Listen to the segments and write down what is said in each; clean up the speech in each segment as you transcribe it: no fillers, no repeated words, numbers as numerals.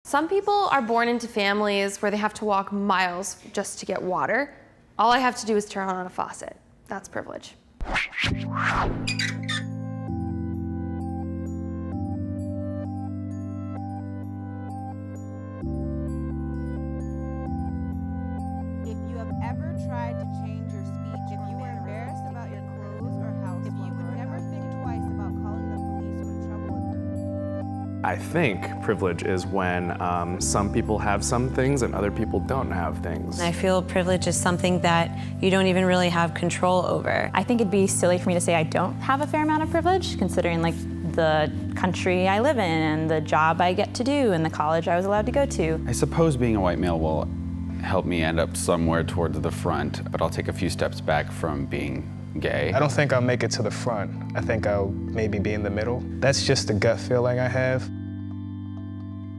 Some people are born into families where they have to walk miles just to get water. All I have to do is turn on a faucet. That's privilege. If you have ever tried to change your speech, if you were embarrassed about your clothes or house, if you would never think twice about calling the police when trouble occurs. I think privilege is when some people have some things and other people don't have things. I feel privilege is something that you don't even really have control over. I think it'd be silly for me to say I don't have a fair amount of privilege, considering like the country I live in and the job I get to do and the college I was allowed to go to. I suppose being a white male will help me end up somewhere towards the front, but I'll take a few steps back from being gay. I don't think I'll make it to the front. I think I'll maybe be in the middle. That's just a gut feeling I have.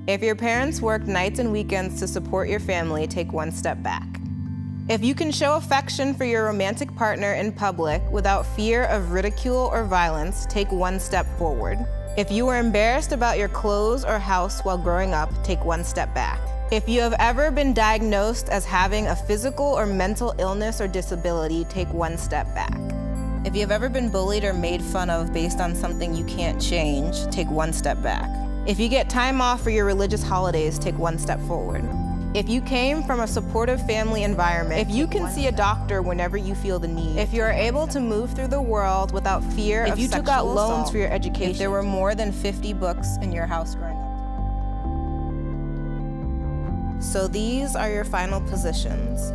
If your parents work nights and weekends to support your family, take one step back. If you can show affection for your romantic partner in public without fear of ridicule or violence, take one step forward. If you were embarrassed about your clothes or house while growing up, take one step back. If you have ever been diagnosed as having a physical or mental illness or disability, take one step back. If you have ever been bullied or made fun of based on something you can't change, take one step back. If you get time off for your religious holidays, take one step forward. If you came from a supportive family environment, if you can see a doctor whenever you feel the need, if you are able to move through the world without fear of sexual assault, if you took out loans for your education, if there were more than 50 books in your house growing up. So these are your final positions.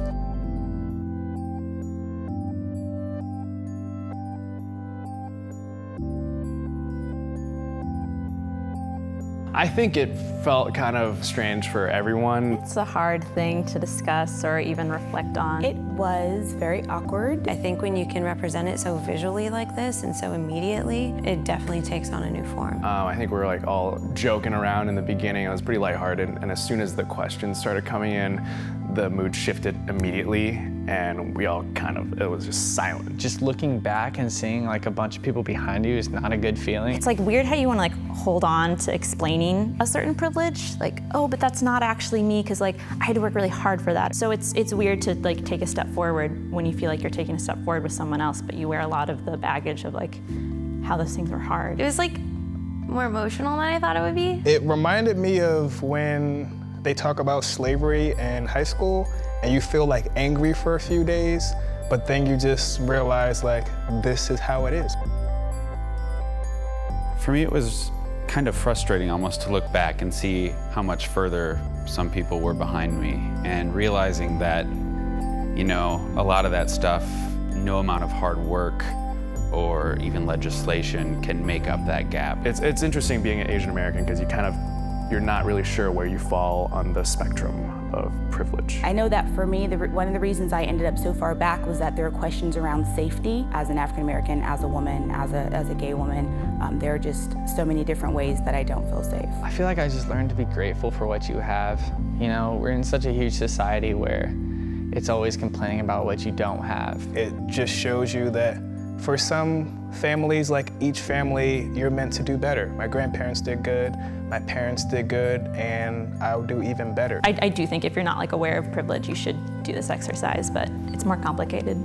I think it felt kind of strange for everyone. It's a hard thing to discuss or even reflect on. It was very awkward. I think when you can represent it so visually like this and so immediately, it definitely takes on a new form. I think we were like all joking around in the beginning. It was pretty lighthearted, and as soon as the questions started coming in, the mood shifted immediately, and we all it was just silent. Just looking back and seeing like a bunch of people behind you is not a good feeling. It's like weird how you want to like hold on to explaining a certain privilege, like, oh, but that's not actually me because like I had to work really hard for that. So it's weird to like take a step forward when you feel like you're taking a step forward with someone else, but you wear a lot of the baggage of like how those things were hard. It was like more emotional than I thought it would be. It reminded me of when they talk about slavery in high school and you feel like angry for a few days, but then you just realize like, this is how it is. For me, it was kind of frustrating almost to look back and see how much further some people were behind me, and realizing that, you know, a lot of that stuff, no amount of hard work or even legislation can make up that gap. It's interesting being an Asian American because you're not really sure where you fall on the spectrum of privilege. I know that for me, one of the reasons I ended up so far back was that there were questions around safety as an African American, as a woman, as a gay woman. There are just so many different ways that I don't feel safe. I feel like I just learned to be grateful for what you have. You know, we're in such a huge society where it's always complaining about what you don't have. It just shows you that for some families, like each family, you're meant to do better. My grandparents did good, my parents did good, and I'll do even better. I do think if you're not like aware of privilege, you should do this exercise, but it's more complicated.